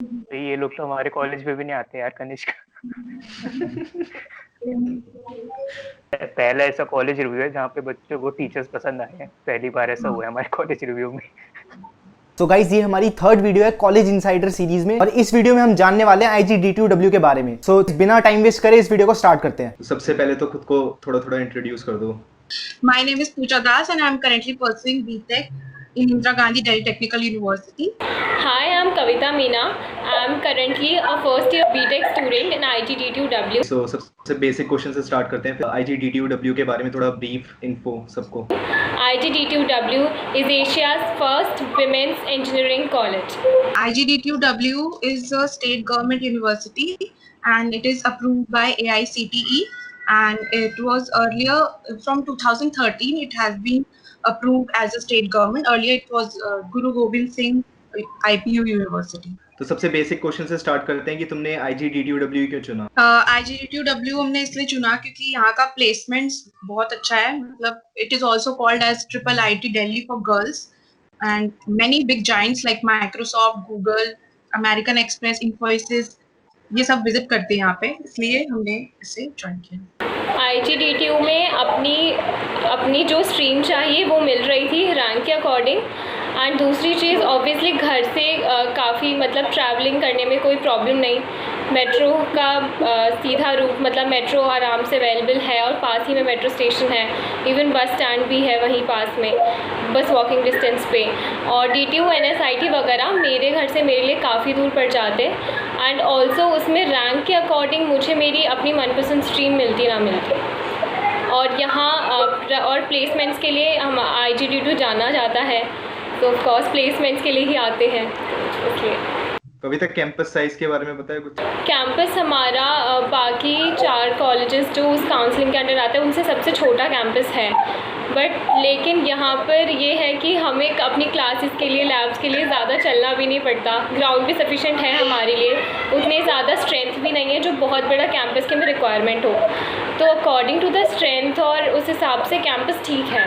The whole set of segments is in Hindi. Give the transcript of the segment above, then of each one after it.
तो ये लोग तो हमारे कॉलेज में भी नहीं आते यार कनिष्क। पहला ऐसा कॉलेज रिव्यू है जहाँ पे बच्चों को टीचर्स पसंद आए हैं, पहली बार ऐसा हुआ है हमारे कॉलेज रिव्यू में। तो गाइज ये हमारी थर्ड वीडियो है कॉलेज इनसाइडर सीरीज में, और इस वीडियो में हम जानने वाले हैं IGDTU के बारे में। सो बिना टाइम वेस्ट करे इस वीडियो को स्टार्ट करते हैं। सबसे पहले तो खुद को थोड़ा थोड़ा इंट्रोड्यूस कर दो। My name is Pooja Das and I am currently pursuing BTech in Indira Gandhi Delhi Technical University. Hi, I am Kavita Meena. I am currently a first year BTech student in IGDTU. So सबसे बेसिक क्वेश्चन से स्टार्ट करते हैं। IGDTU के बारे में थोड़ा ब्रीफ इन्फो सबको। IGDTU is Asia's first women's engineering college. IGDTU is a state government university and it is approved by AICTE, and it was earlier from 2013 it has been approved as a state government. Earlier it was Guru Gobind Singh IPU University. तो सबसे बेसिक क्वेश्चन से स्टार्ट करते हैं कि तुमने IGDTU क्यों चुना? IGDTU हमने इसलिए चुना क्योंकि यहाँ का प्लेसमेंट्स बहुत अच्छा है। मतलब it is also called as triple IT Delhi for girls, and many big giants like Microsoft, Google, American Express, Infosys ये सब विजिट करते हैं यहाँ पे, इसलिए हमने इसे ज्वाइन किया। IGDTU में अपनी जो स्ट्रीम चाहिए वो मिल रही थी रैंक के अकॉर्डिंग। एंड दूसरी चीज़ ऑब्वियसली घर से काफ़ी मतलब ट्रैवलिंग करने में कोई प्रॉब्लम नहीं। मेट्रो का सीधा रूट मतलब मेट्रो आराम से अवेलेबल है और पास ही में मेट्रो स्टेशन है। इवन बस स्टैंड भी है वहीं पास में, बस वॉकिंग डिस्टेंस पे। और DTU NSIT वगैरह मेरे घर से मेरे लिए काफ़ी दूर पड़ जाते। एंड ऑल्सो उसमें रैंक के अकॉर्डिंग मुझे मेरी अपनी मनपसंद स्ट्रीम मिलती ना मिलती। और यहाँ और प्लेसमेंट्स के लिए हम IGDTU जाना जाता है, तो ऑफ कोर्स प्लेसमेंट्स के लिए ही आते हैं इसलिए। कविता कैंपस साइज के बारे में बताए कुछ? कैंपस हमारा बाकी 4 कॉलेजेस जो उस काउंसलिंग के अंडर आते हैं उनसे सबसे छोटा कैंपस है। बट लेकिन यहाँ पर ये है कि हमें अपनी क्लासेस के लिए, लैब्स के लिए ज़्यादा चलना भी नहीं पड़ता। ग्राउंड भी सफिशेंट है हमारे लिए, उतनी ज़्यादा स्ट्रेंथ भी नहीं है जो बहुत बड़ा कैंपस के में रिक्वायरमेंट हो। तो अकॉर्डिंग टू द स्ट्रेंथ और उस हिसाब से कैंपस ठीक है।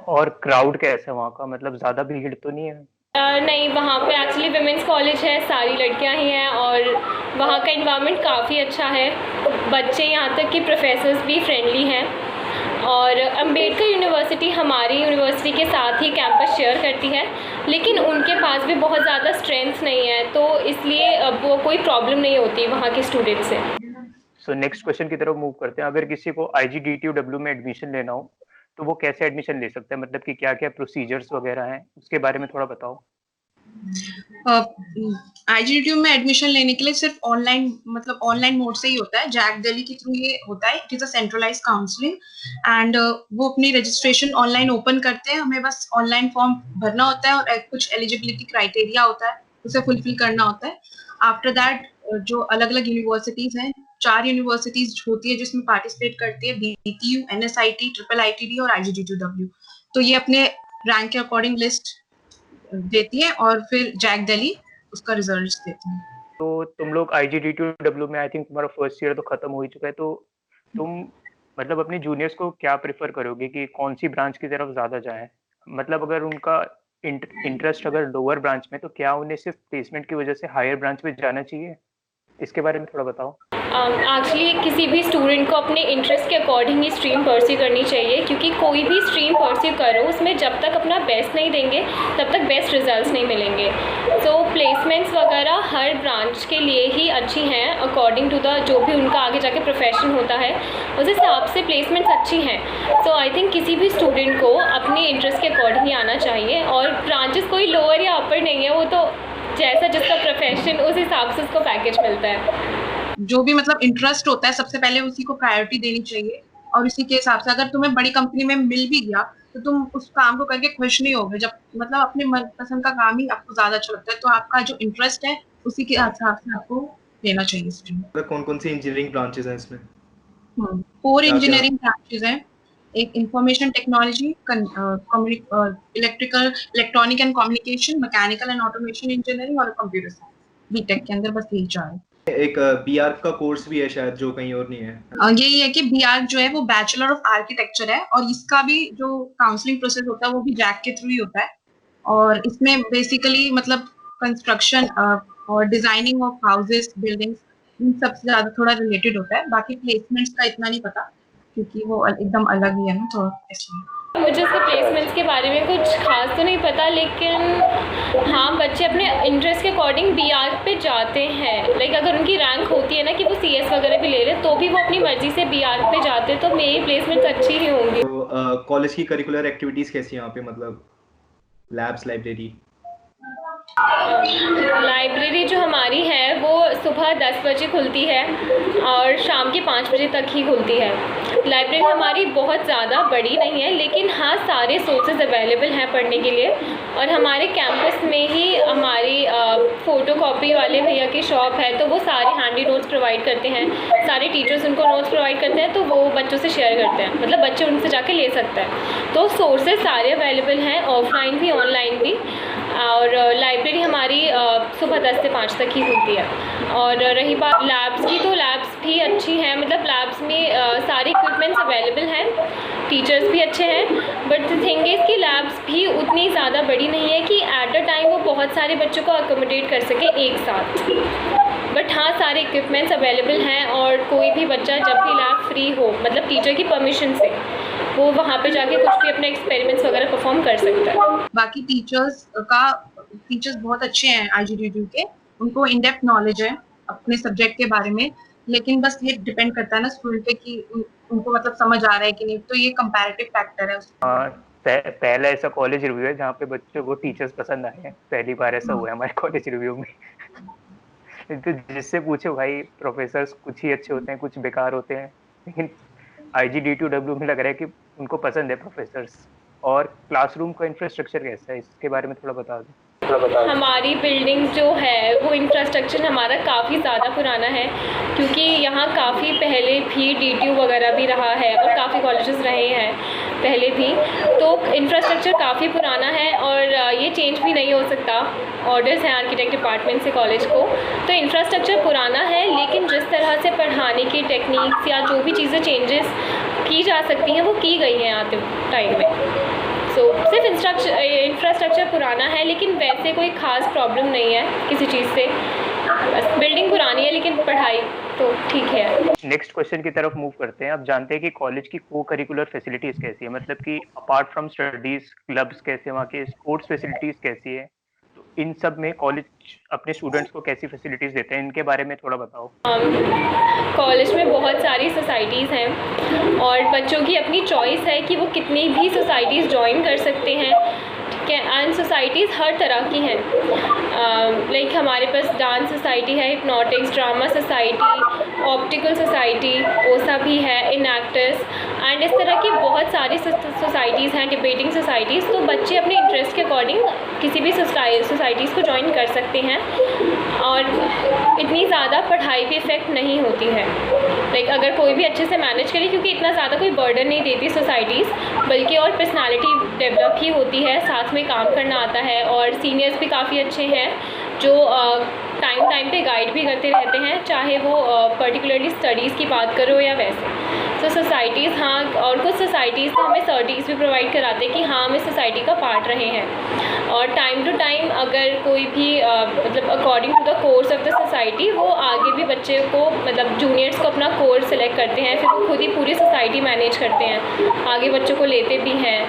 और क्राउड कैसा है वहाँ का, मतलब ज़्यादा भीड़ तो नहीं है? नहीं, वहाँ पे एक्चुअली विमेंस कॉलेज है, सारी लड़कियाँ ही हैं और वहाँ का इन्वायरमेंट काफ़ी अच्छा है। बच्चे यहाँ तक कि प्रोफेसर्स भी फ्रेंडली हैं। और अम्बेडकर यूनिवर्सिटी हमारी यूनिवर्सिटी के साथ ही कैंपस शेयर करती है, लेकिन उनके पास भी बहुत ज़्यादा स्ट्रेंथ नहीं है, तो इसलिए वो कोई प्रॉब्लम नहीं होती वहाँ के स्टूडेंट से। सो नेक्स्ट क्वेश्चन की तरफ मूव करते हैं। अगर किसी को IGDTU में एडमिशन लेना हो तो वो कैसे एडमिशन ले सकते हैं, मतलब कि क्या क्या प्रोसीजर्स वगैरह हैं, उसके बारे में थोड़ा बताओ। IGDTU में एडमिशन लेने के लिए सिर्फ ऑनलाइन मोड से ही होता है। जैक दिल्ली के थ्रू ये होता है। It is a centralised counselling and वो अपनी रजिस्ट्रेशन ऑनलाइन ओपन करते हैं। हमें बस ऑनलाइन फॉर्म भरना होता है और कुछ एलिजिबिलिटी क्राइटेरिया होता है, उसे फुलफिल करना होता है। आफ्टर दैट जो अलग अलग यूनिवर्सिटीज हैं, 4 यूनिवर्सिटीज होती है जिसमें पार्टिसिपेट करती है, DTU, NSIT, ट्रिपल ITD और IGDTU। तो ये अपने रैंक के अकॉर्डिंग लिस्ट देती है और फिर जैक दिल्ली उसका रिजल्ट देते हैं। तो तुम लोग IGDTU में, आई थिंक तुम्हारा फर्स्ट ईयर तो खत्म हो ही चुका है, तो तुम मतलब अपने जूनियर्स को क्या प्रेफर करोगे कि कौन सी ब्रांच की तरफ ज़्यादा जाएं? मतलब अगर उनका इंटरेस्ट अगर लोअर ब्रांच में, तो क्या उन्हें सिर्फ प्लेसमेंट की वजह से हायर ब्रांच में जाना चाहिए? इसके बारे में थोड़ा बताओ। एक्चुअली किसी भी स्टूडेंट को अपने इंटरेस्ट के अकॉर्डिंग ही स्ट्रीम परस्यू करनी चाहिए, क्योंकि कोई भी स्ट्रीम परस्यू करो उसमें जब तक अपना बेस्ट नहीं देंगे तब तक बेस्ट रिजल्ट्स नहीं मिलेंगे। सो प्लेसमेंट्स वगैरह हर ब्रांच के लिए ही अच्छी हैं अकॉर्डिंग टू द जो भी उनका आगे जाके प्रोफेशन होता है, उस हिसाब से प्लेसमेंट्स अच्छी हैं। सो आई थिंक किसी भी स्टूडेंट को अपने इंटरेस्ट के अकॉर्डिंग ही आना चाहिए, और ब्रांचेस कोई लोअर या अपर नहीं है, वो तो जैसा जिसका प्रोफेशन उस हिसाब से उसको पैकेज मिलता है। जो भी मतलब इंटरेस्ट होता है सबसे पहले उसी को प्रायोरिटी देनी चाहिए, और इसी के हिसाब से अगर तुम्हें बड़ी कंपनी में मिल भी गया तो तुम उस काम को करके खुश नहीं होगे। जब मतलब अपने मनपसंद का काम ही आपको ज्यादा अच्छा लगता है, तो आपका जो इंटरेस्ट है उसी के हिसाब से आपको लेना चाहिए स्ट्रीम। कौन कौन सी इंजीनियरिंग ब्रांचेस हैं इसमें? 4 इंजीनियरिंग ब्रांचेस हैं। एक information technology, electronic and communication, mechanical and automation engineering और कंप्यूटर साइंस। बीटेक के अंदर बस यही 4 है। एक BR का कोर्स भी है शायद, जो कहीं और नहीं है। यही है कि BR जो है वो बैचलर ऑफ आर्किटेक्चर है, और इसका भी जो काउंसलिंग प्रोसेस होता है वो भी जैक के थ्रू ही होता है। और इसमें बेसिकली मतलब कंस्ट्रक्शन और डिजाइनिंग ऑफ हाउसेस, बिल्डिंग्स, इन सबसे ज्यादा थोड़ा रिलेटेड होता है। बाकी प्लेसमेंट्स का इतना नहीं पता क्योंकि वो एकदम अलग ही है ना, तो इसलिए मुझे इसके प्लेसमेंट्स के बारे में कुछ खास तो नहीं पता, लेकिन हाँ बच्चे अपने इंटरेस्ट के अकॉर्डिंग बीआर पे जाते हैं। लाइक अगर उनकी रैंक होती है ना कि वो सीएस वगैरह भी ले रहे तो भी वो अपनी मर्जी से बीआर पे जाते हैं, तो मेरी प्लेसमेंट्स अच्छी ही होंगी। तो कॉलेज की करिकुलर एक्टिविटीज कैसी हैं यहाँ पे, मतलब लैब्स, लाइब्रेरी जो हमारी है वो सुबह 10 बजे खुलती है और शाम के 5 बजे तक ही खुलती है। लाइब्रेरी हमारी बहुत ज़्यादा बड़ी नहीं है, लेकिन हाँ सारे सोर्सेज अवेलेबल हैं पढ़ने के लिए। और हमारे कैंपस में ही हमारी फ़ोटोकॉपी वाले भैया की शॉप है, तो वो सारे हैंडी नोट्स प्रोवाइड करते हैं। सारे टीचर्स उनको नोट्स प्रोवाइड करते हैं, तो वो बच्चों से शेयर करते हैं, मतलब बच्चे उनसे जाके ले सकते हैं। तो सोर्सेज सारे अवेलेबल हैं, ऑफलाइन भी ऑनलाइन भी। और लाइब्रेरी हमारी सुबह 10 से 5 तक ही खुलती है। और रही बात लैब्स की, तो लैब्स भी अच्छी हैं, मतलब लैब्स में सारे इक्विपमेंट्स अवेलेबल हैं, टीचर्स भी अच्छे हैं। बट द थिंग इज़ कि लैब्स भी उतनी ज़्यादा बड़ी नहीं है कि एट अ टाइम वो बहुत सारे बच्चों को अकोमोडेट कर सके एक साथ। बट हाँ सारे इक्विपमेंट्स अवेलेबल हैं और कोई भी बच्चा जब भी लैब फ्री हो, मतलब टीचर की परमिशन से, वो वहाँ पे जाके कुछ भी अपने एक्सपेरिमेंट्स वगैरह परफॉर्म कर सकता है। बाकी टीचर्स बहुत अच्छे हैं IGDTU के, उनको इन डेप्थ नॉलेज है अपने सब्जेक्ट के बारे में। लेकिन बस ये डिपेंड करता है ना स्टूडेंट पे कि उनको मतलब समझ आ रहा है कि नहीं, तो ये कंपैरेटिव फैक्टर है उसमें। पहला ऐसा कॉलेज रिव्यू है जहाँ पे बच्चों को टीचर्स पसंद आए हैं, पहली बार ऐसा हुआ है हमारे कॉलेज रिव्यू में। तो जिससे पूछो भाई, प्रोफेसर्स कुछ ही अच्छे होते हैं, कुछ बेकार होते हैं, लेकिन IGDTW में लग रहा है कि उनको पसंद है प्रोफेसर्स। और क्लासरूम का इंफ्रास्ट्रक्चर कैसा है, इसके बारे में थोड़ा बता दो। हमारी बिल्डिंग जो है वो इंफ्रास्ट्रक्चर हमारा काफ़ी ज़्यादा पुराना है, क्योंकि यहाँ काफ़ी पहले भी DTU वगैरह भी रहा है और काफ़ी कॉलेजेस रहे हैं पहले भी, तो इंफ्रास्ट्रक्चर काफ़ी पुराना है और ये चेंज भी नहीं हो सकता। ऑर्डर्स हैं आर्किटेक्ट डिपार्टमेंट से कॉलेज को, तो इंफ्रास्ट्रक्चर पुराना है, लेकिन जिस तरह से पढ़ाने की टेक्निक्स या जो भी चीज़ें चेंजेस की जा सकती हैं वो की गई हैं आते टाइम में। सिर्फ इंफ्रास्ट्रक्चर पुराना है, लेकिन वैसे कोई ख़ास प्रॉब्लम नहीं है किसी चीज़ से। बस बिल्डिंग पुरानी है लेकिन पढ़ाई तो ठीक है। नेक्स्ट क्वेश्चन की तरफ मूव करते हैं। आप जानते हैं कि कॉलेज की को करिकुलर फैसिलिटीज़ कैसी है, मतलब कि अपार्ट फ्रॉम स्टडीज़ क्लब्स कैसे, वहाँ के स्पोर्ट्स फैसिलिटीज़ कैसी है, तो इन सब में कॉलेज अपने स्टूडेंट्स को कैसी फैसिलिटीज़ देते हैं, इनके बारे में थोड़ा बताओ। कॉलेज में बहुत सारी सोसाइटीज़ हैं और बच्चों की अपनी चॉइस है कि वो कितनी भी सोसाइटीज़ ज्वाइन कर सकते हैं, ठीक है। एंड सोसाइटीज़ हर तरह की हैं, लाइक हमारे पास डांस सोसाइटी है, hypnotics, drama society, optical society, ओसा भी है, इनएक्टर्स, एंड इस तरह की बहुत सारी सोसाइटीज़ हैं, डिबेटिंग सोसाइटीज़। तो बच्चे अपने इंटरेस्ट के अकॉर्डिंग किसी भी सोसाइटीज़ को ज्वाइन कर सकते हैं और इतनी ज़्यादा पढ़ाई पे इफ़ेक्ट नहीं होती है। लाइक अगर कोई भी अच्छे से मैनेज करे, क्योंकि इतना ज़्यादा कोई बर्डन नहीं देती सोसाइटीज़, बल्कि और पर्सनालिटी डेवलप ही होती है, साथ में काम करना आता है। और सीनियर्स भी काफ़ी अच्छे हैं जो टाइम पे गाइड भी करते रहते हैं, चाहे वो पर्टिकुलरली स्टडीज़ की बात करो या वैसे। तो सोसाइटीज़ हाँ, और कुछ सोसाइटीज़ तो हमें सर्टिस भी प्रोवाइड कराते हैं कि हाँ हम इस सोसाइटी का पार्ट रहे हैं। और टाइम टू टाइम अगर कोई भी मतलब according to the course of the society, वो आगे भी बच्चे को, मतलब जूनियर्स को अपना कोर्स सेलेक्ट करते हैं, फिर वो खुद ही पूरी सोसाइटी मैनेज करते हैं, आगे बच्चों को लेते भी हैं,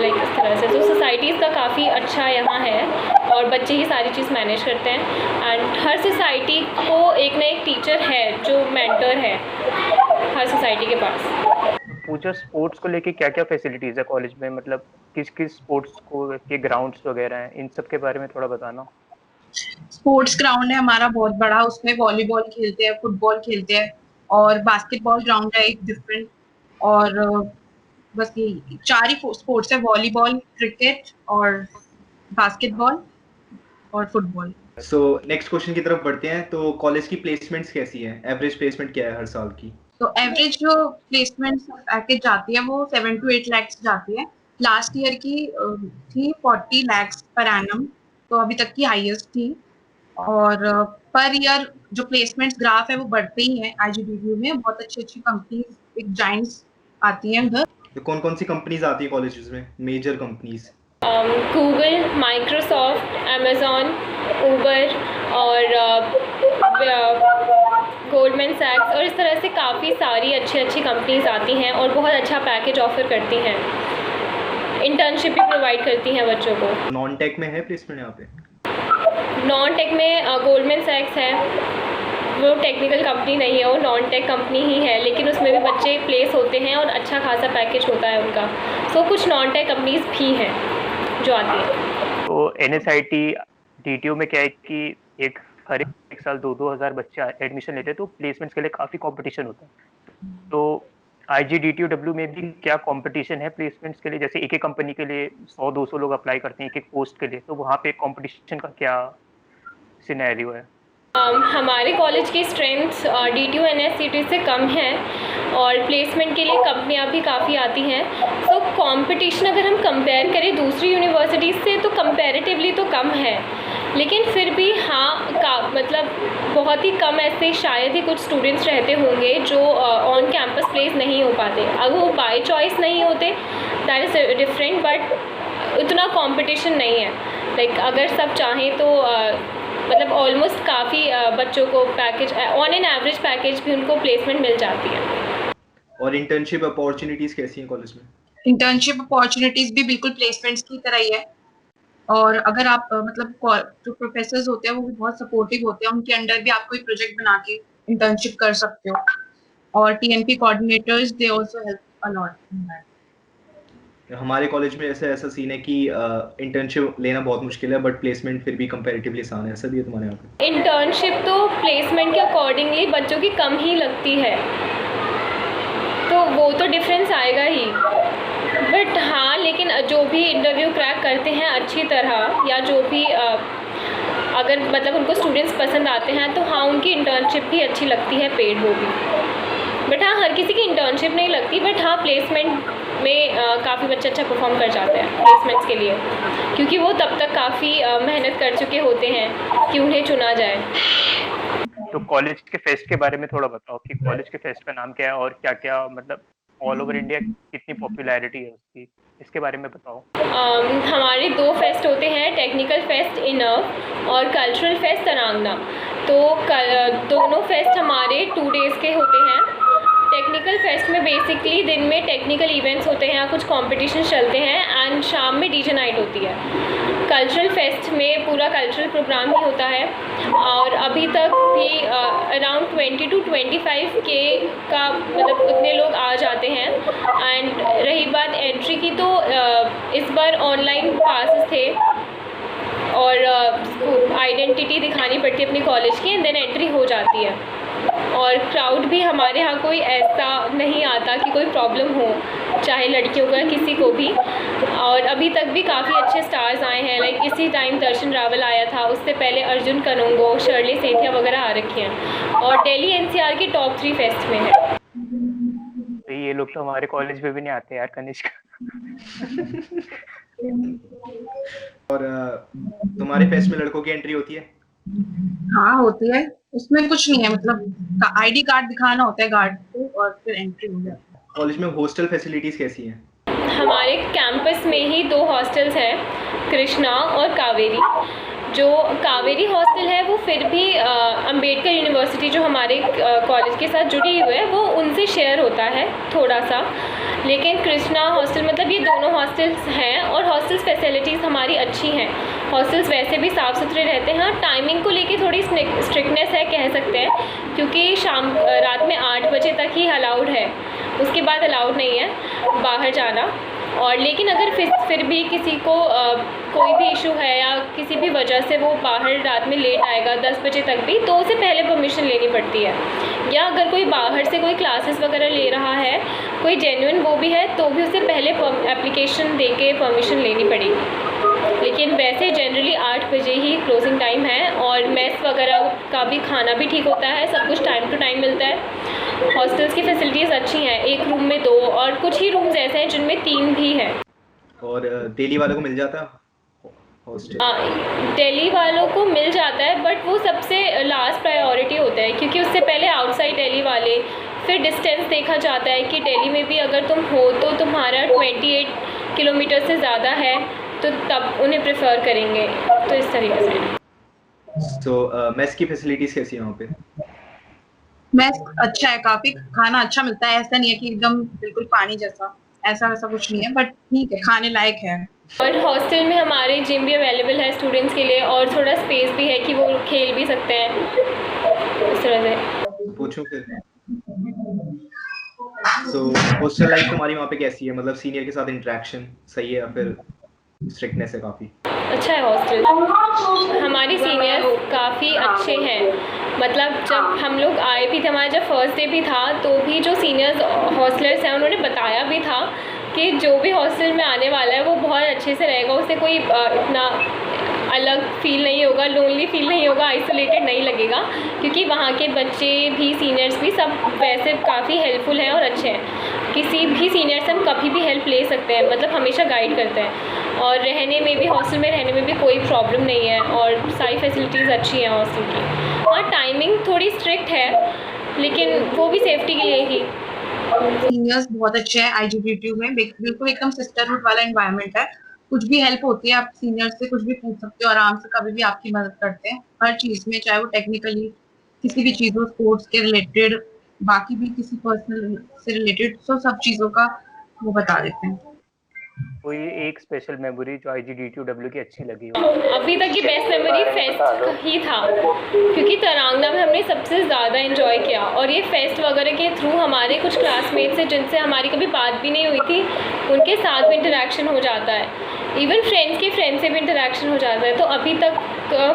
लाइक इस तरह से। तो सोसाइटीज़ का काफ़ी अच्छा यहाँ है और बच्चे ही सारी चीज़ मैनेज करते हैं। एंड हर सोसाइटी को एक ना एक टीचर है जो मेंटर है हर सोसाइटी के पास। पूछो स्पोर्ट्स को लेके क्या क्या फैसिलिटीज़ है कॉलेज में, मतलब किस किस स्पोर्ट्स को के ग्राउंड्स वगैरह हैं, इन सब के बारे में थोड़ा बताना। स्पोर्ट्स ग्राउंड है हमारा बहुत बड़ा, उसमें वॉलीबॉल खेलते हैं, फुटबॉल खेलते हैं, और बास्केटबॉल ग्राउंड है एक डिफरेंट। और बस ये 4 ही स्पोर्ट्स है, वॉलीबॉल, क्रिकेट और बास्केटबॉल और फुटबॉल। सो नेक्स्ट क्वेश्चन की तरफ बढ़ते हैं। तो कॉलेज की प्लेसमेंट्स कैसी है, एवरेज प्लेसमेंट क्या है हर साल की? तो एवरेज जो प्लेसमेंट पैकेज जाती है वो 7 to 8 lakhs जाती है। लास्ट ईयर की थी 40 lakhs पर एनम, तो अभी तक की हाईएस्ट थी। और पर ईयर जो प्लेसमेंट्स ग्राफ है वो बढ़ते ही हैं। IGDTU में बहुत अच्छी कंपनीज, एक जाइंट्स आती हैं उधर। तो कौन कौन सी कंपनीज आती है कॉलेजेस में, major companies? Google, Microsoft, Amazon, Uber, और गोल्डमैन सैक्स और इस तरह से काफ़ी सारी अच्छी कंपनीज आती हैं और बहुत अच्छा पैकेज ऑफ़र करती हैं। इंटर्नशिप भी प्रोवाइड करती हैं बच्चों को। नॉन टेक में है प्लेसमेंट यहाँ पे? नॉन टेक में गोल्डमैन सैक्स है, वो टेक्निकल कंपनी नहीं है, वो नॉन टेक कंपनी ही है, लेकिन उसमें भी बच्चे प्लेस होते हैं और अच्छा खासा पैकेज होता है उनका। सो कुछ नॉन टेक कंपनीज भी हैं जो आती हैं। तो NSIT DTU में क्या है कि हर एक साल 2-2 हज़ार बच्चे एडमिशन लेते हैं, तो प्लेसमेंट्स के लिए काफ़ी कंपटीशन होता है। तो IGDTUW में भी क्या कंपटीशन है प्लेसमेंट्स के लिए? जैसे एक कंपनी के लिए 100-200 लोग अप्लाई करते हैं एक पोस्ट के लिए, तो वहाँ पे कंपटीशन का क्या सिनेरियो है? हमारे कॉलेज की स्ट्रेंथ DTU NSCT से कम है और प्लेसमेंट के लिए कंपनियां भी काफ़ी आती हैं। तो कंपटीशन अगर हम कंपेयर करें दूसरी यूनिवर्सिटीज़ से तो कंपैरेटिवली तो कम है, लेकिन फिर भी मतलब बहुत ही कम ऐसे शायद ही कुछ स्टूडेंट्स रहते होंगे जो ऑन कैंपस प्लेस नहीं हो पाते। अगर वो बाय चॉइस नहीं होते दैट इज़ डिफरेंट, बट उतना कंपटीशन नहीं है। लाइक अगर सब चाहें तो मतलब ऑलमोस्ट काफ़ी बच्चों को package on an average package भी उनको प्लेसमेंट मिल जाती है। और इंटर्नशिप अपॉर्चुनिटीज़ कैसी हैं कॉलेज में? इंटर्नशिप अपॉर्चुनिटीज़ भी बिल्कुल प्लेसमेंट्स की तरह ही है। और अगर आप मतलब जो प्रोफेसर्स होते हैं वो भी बहुत सपोर्टिव होते हैं, उनके अंडर भी आप कोई प्रोजेक्ट बना के इंटर्नशिप कर सकते हो। और TNP coordinators they also help a lot in that. हमारे कॉलेज में ऐसा सीन है कि इंटर्नशिप लेना बहुत मुश्किल है, बट प्लेसमेंट फिर भी कंपैरेटिवली आसान है। ऐसा भी है तुम्हारे यहाँ पे? इंटर्नशिप तो प्लेसमेंट के अकॉर्डिंगली बच्चों की कम ही लगती है, तो वो तो डिफरेंस आएगा ही। बट हाँ, लेकिन जो भी इंटरव्यू क्रैक करते हैं अच्छी तरह, या जो भी अगर मतलब उनको स्टूडेंट्स पसंद आते हैं, तो हाँ उनकी इंटर्नशिप भी अच्छी लगती है, पेड वो भी। बट हाँ, हर किसी की इंटर्नशिप नहीं लगती, बट हाँ प्लेसमेंट में काफ़ी बच्चे अच्छा परफॉर्म कर जाते हैं प्लेसमेंट्स के लिए, क्योंकि वो तब तक काफ़ी मेहनत कर चुके होते हैं कि उन्हें चुना जाए। तो कॉलेज के फेस्ट के बारे में थोड़ा बताओ कि कॉलेज के फेस्ट का नाम क्या है और क्या-क्या मतलब ऑल ओवर इंडिया कितनी पॉपुलैरिटी है उसकी, इसके बारे में बताओ। हमारे 2 फेस्ट होते हैं, टेक्निकल फेस्ट इनव और कल्चरल फेस्ट तरांगना। तो दोनों फेस्ट हमारे 2 डेज़ के होते हैं। टेक्निकल फेस्ट में बेसिकली दिन में टेक्निकल इवेंट्स होते हैं या कुछ कॉम्पिटिशन चलते हैं एंड शाम में DJ नाइट होती है। कल्चरल फेस्ट में पूरा कल्चरल प्रोग्राम ही होता है और अभी तक भी अराउंड 20 to 25 के का मतलब उतने लोग आ जाते हैं। एंड रही बात एंट्री की, तो इस बार ऑनलाइन पासेस थे और आइडेंटिटी दिखानी पड़ती है अपनी कॉलेज की एंड देन एंट्री हो जाती है। और क्राउड भी हमारे यहाँ कोई ऐसा नहीं आता कि कोई प्रॉब्लम हो, चाहे लड़कियों को या किसी को भी। और अभी तक भी काफ़ी अच्छे स्टार्स आए हैं, लाइक इसी टाइम दर्शन रावल आया था, उससे पहले अर्जुन कनुंगो, शर्ली सेठिया वगैरह आ रखी हैं और दिल्ली NCR के टॉप 3 फेस्ट में है। तो ये लोग तो हमारे कॉलेज में भी नहीं आते यार, कनिष्क। और तुम्हारे फेस्ट में लड़कों की एंट्री होती है? हाँ होती है, उसमें कुछ नहीं है, मतलब ID कार्ड दिखाना होता है गार्ड को और फिर एंट्री हो जाती है। कॉलेज में हॉस्टल फैसिलिटीज कैसी हैं? हमारे कैंपस में ही 2 हॉस्टल्स हैं, कृष्णा और कावेरी। जो कावेरी हॉस्टल है वो फिर भी अंबेडकर यूनिवर्सिटी जो हमारे कॉलेज के साथ जुड़ी हुई है वो उनसे शेयर होता है थोड़ा सा, लेकिन कृष्णा हॉस्टल मतलब ये दोनों हॉस्टल्स हैं और हॉस्टल्स फैसिलिटीज़ हमारी अच्छी हैं। हॉस्टल्स वैसे भी साफ़ सुथरे रहते हैं। टाइमिंग को लेके थोड़ी स्ट्रिक्टनेस है कह सकते हैं, क्योंकि रात में 8 बजे तक ही अलाउड है, उसके बाद अलाउड नहीं है बाहर जाना। और लेकिन अगर फिर भी किसी को कोई भी इशू है या किसी भी वजह से वो बाहर रात में लेट आएगा 10 बजे तक भी, तो उसे पहले परमिशन लेनी पड़ती है। या अगर कोई बाहर से कोई क्लासेस वगैरह ले रहा है, कोई जेन्युइन वो भी है, तो भी उसे पहले एप्लीकेशन दे के परमिशन लेनी पड़ेगी। लेकिन वैसे जनरली 8 बजे ही क्लोजिंग टाइम है और मेस वगैरह का भी खाना भी ठीक होता है, सब कुछ टाइम टू टाइम मिलता है। हॉस्टल्स की फैसिलिटीज़ अच्छी हैं, एक रूम में 2 और कुछ ही रूम्स ऐसे हैं जिनमें 3 भी हैं। और दिल्ली वालों को मिल जाता हॉस्टल? दिल्ली वालों को मिल जाता है, बट वो सबसे लास्ट प्रायोरिटी होता है, क्योंकि उससे पहले आउटसाइड दिल्ली वाले, फिर डिस्टेंस देखा जाता है कि दिल्ली में भी अगर तुम हो तो तुम्हारा 28 किलोमीटर से ज़्यादा है, तो तब उन्हें प्रेफर करेंगे। तो इस तरीके से। सो मेस की फैसिलिटीज कैसी है वहाँ पे? मैथ अच्छा है, काफी खाना अच्छा मिलता है, ऐसा नहीं है कि एकदम बिल्कुल पानी जैसा, ऐसा वैसा कुछ नहीं है, बट ठीक है, खाने लायक है। और हॉस्टल में हमारे जिम भी अवेलेबल है स्टूडेंट्स के लिए, और थोड़ा स्पेस भी है कि वो खेल भी सकते हैं इस तरह से। पूछूं फिर? सो हॉस्टल लाइफ तुम्हारी वहाँ पे कैसी है? मतलब सीनियर के साथ इंटरेक्शन सही है या फिर स्ट्रिक्टनेस है काफ़ी? अच्छा है हॉस्टल, हमारी सीनियर्स काफ़ी अच्छे हैं। मतलब जब हम लोग आए भी थे, हमारा जब फर्स्ट डे भी था, तो भी जो सीनियर्स हॉस्टलर्स हैं उन्होंने बताया भी था कि जो भी हॉस्टल में आने वाला है वो बहुत अच्छे से रहेगा, उसे कोई इतना अलग फील नहीं होगा, लोनली फील नहीं होगा, आइसोलेटेड नहीं लगेगा, क्योंकि वहाँ के बच्चे भी सीनियर्स भी सब वैसे काफ़ी हेल्पफुल हैं और अच्छे हैं। किसी भी सीनियर से हम कभी भी हेल्प ले सकते हैं, मतलब हमेशा गाइड करते हैं। और रहने में भी, हॉस्टल में रहने में भी कोई प्रॉब्लम नहीं है, और सारी फैसिलिटीज़ अच्छी हैं हॉस्टल की। और टाइमिंग थोड़ी स्ट्रिक्ट है, लेकिन वो भी सेफ्टी के लिए ही। सीनियर्स बहुत अच्छे हैं IGDTU में, बिल्कुल एकदम सिस्टरहुड वाला एनवायरनमेंट है। कुछ भी हेल्प होती है आप सीनियर से कुछ भी पूछ सकते हो आराम से, कभी भी आपकी मदद करते हैं हर चीज में, चाहे वो टेक्निकली किसी भी चीज हो, स्पोर्ट्स के रिलेटेड, बाकी भी किसी पर्सनल से रिलेटेड, तो सब चीजों का वो बता देते हैं। कोई एक स्पेशल मेमोरी जो IGDTW की अच्छी लगी हो? अभी तक की बेस्ट मेमोरी फेस्ट ही था, क्योंकि तरांगना में हमने सबसे ज़्यादा एंजॉय किया, और ये फेस्ट वगैरह के थ्रू हमारे कुछ क्लासमेट्स हैं जिनसे हमारी कभी बात भी नहीं हुई थी, उनके साथ भी इंटरेक्शन हो जाता है, इवन फ्रेंड्स के फ्रेंड से भी इंटरेक्शन हो जाता है। तो अभी तक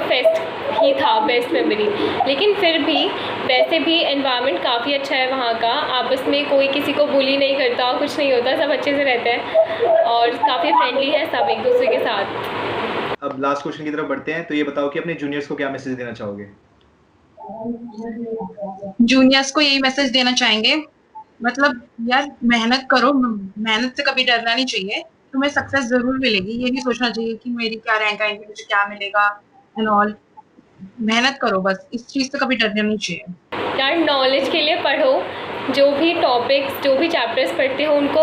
फेस्ट ही था बेस्ट मेमोरी। लेकिन फिर भी वैसे भी एनवायरनमेंट काफ़ी अच्छा है वहाँ का, आपस में कोई किसी को बुली नहीं करता, कुछ नहीं होता, सब अच्छे से रहते हैं और काफ़ी फ्रेंडली है सब एक दूसरे के साथ। अब लास्ट क्वेश्चन की तरफ बढ़ते हैं, तो ये बताओ कि अपने जूनियर्स को क्या मैसेज देना चाहोगे? जूनियर्स को यही मैसेज देना चाहेंगे, मतलब यार मेहनत करो, मेहनत से कभी डरना नहीं चाहिए, तुम्हें सक्सेस जरूर मिलेगी, ये नहीं सोचना चाहिए कि मेरी क्या रैंक आएगी, मुझे क्या मिलेगा एंड ऑल। मेहनत करो बस, इस चीज से कभी डरना नहीं चाहिए। यार नॉलेज के लिए पढ़ो, जो भी टॉपिक्स, जो भी चैप्टर्स पढ़ते हो उनको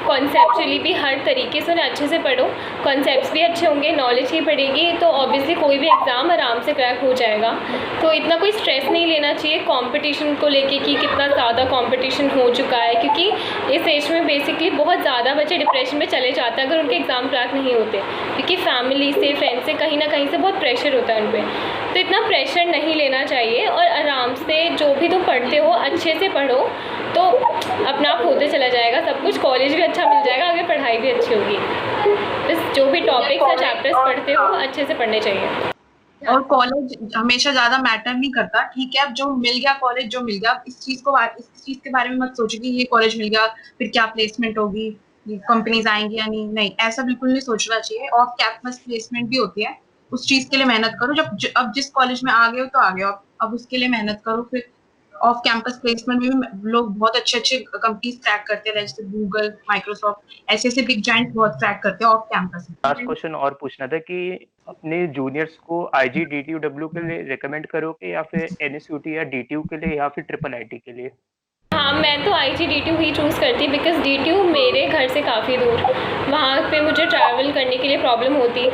कॉन्सेप्चुअली भी हर तरीके से उन्हें अच्छे से पढ़ो, कॉन्सेप्ट्स भी अच्छे होंगे, नॉलेज ही पड़ेगी, तो ऑब्वियसली कोई भी एग्ज़ाम आराम से क्रैक हो जाएगा। तो इतना कोई स्ट्रेस नहीं लेना चाहिए कंपटीशन को लेके कि कितना ज़्यादा कंपटीशन हो चुका है, क्योंकि इस एज में बेसिकली बहुत ज़्यादा बच्चे डिप्रेशन में चले जाते हैं अगर उनके एग्ज़ाम क्रैक नहीं होते, क्योंकि फैमिली से, फ्रेंड्स से कहीं ना कहीं से बहुत प्रेशर होता है उन पर। तो इतना प्रेशर नहीं लेना चाहिए, और आराम से जो भी तुम पढ़ते हो अच्छे से पढ़ो, तो अपना आप होते चला जाएगा सब कुछ, कॉलेज भी अच्छा मिल जाएगा, आगे पढ़ाई भी अच्छी होगी। बस जो भी टॉपिक्स या चैप्टर्स पढ़ते हो अच्छे से पढ़ने चाहिए। और कॉलेज हमेशा ज्यादा मैटर नहीं करता, ठीक है, अब जो मिल गया कॉलेज, जो मिल गया, इस चीज के बारे में मत सोचो कि ये कॉलेज मिल गया फिर क्या प्लेसमेंट होगी, कंपनीज आएंगी या नहीं, नहीं ऐसा बिल्कुल नहीं सोचना चाहिए। ऑफ कैंपस प्लेसमेंट भी होती है, उस चीज के लिए मेहनत करो, अब जिस कॉलेज में आ गए हो तो आ गए हो, अब उसके लिए मेहनत करो। फिर ऑफ कैंपस प्लेसमेंट में भी लोग बहुत अच्छे कंपनीज क्रैक करते हैं, जैसे गूगल, माइक्रोसॉफ्ट, ऐसे बिग जायंट्स बहुत क्रैक करते हैं ऑफ कैंपस। लास्ट क्वेश्चन और पूछना था कि अपने जूनियर्स को IGDTW के लिए रेकमेंड करोगे या फिर NSUT या DTU के लिए या फिर IIIT के लिए? हाँ, मैं तो IGDTU ही चूज़ करती, बिकॉज DTU मेरे घर से काफ़ी दूर, वहाँ पे मुझे ट्रैवल करने के लिए प्रॉब्लम होती,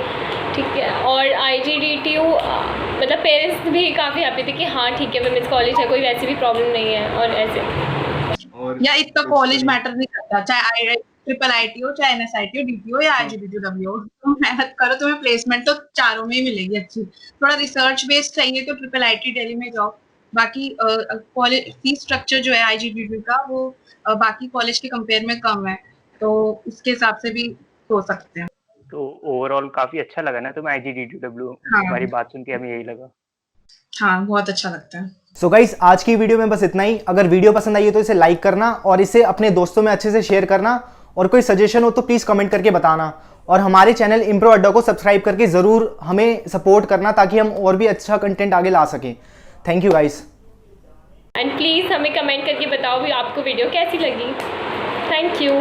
ठीक है। और IGDTU मतलब पेरेंट्स भी काफ़ी हैप्पी थे कि हाँ ठीक है वुमेन्स कॉलेज है, कोई वैसी भी प्रॉब्लम नहीं है, और ऐसे। और या इतना कॉलेज मैटर नहीं करता, चाहे IIIT हो, चाहे NSIT हो, DTU हो या IGDTW हो, तुम मेहनत करो, तुम्हें प्लेसमेंट तो चारों में ही मिलेगी अच्छी। थोड़ा रिसर्च बेस्ड चाहिए तो IIIT दिल्ली में जाओ, बाकी कॉलेज फीस स्ट्रक्चर जो है IGDTW का वो बाकी कॉलेज के कंपेयर में कम है, तो उसके हिसाब से भी हो सकते हैं। तो ओवरऑल काफी अच्छा लगा ना तुम्हें IGDTW? हाँ। हमारी बात सुन के हमें यही लगा। हाँ, बहुत अच्छा लगता है। सो गाइस, आज की वीडियो में बस इतना ही। अगर वीडियो पसंद आई है तो इसे लाइक करना और इसे अपने दोस्तों में अच्छे से शेयर करना, और कोई सजेशन हो तो प्लीज कमेंट करके बताना, और हमारे चैनल इम्प्रो अड्डा को सब्सक्राइब करके जरूर हमें सपोर्ट करना ताकि हम और भी अच्छा कंटेंट आगे ला सकें। Thank you guys. And please हमें कमेंट करके बताओ भी आपको वीडियो कैसी लगी। Thank you.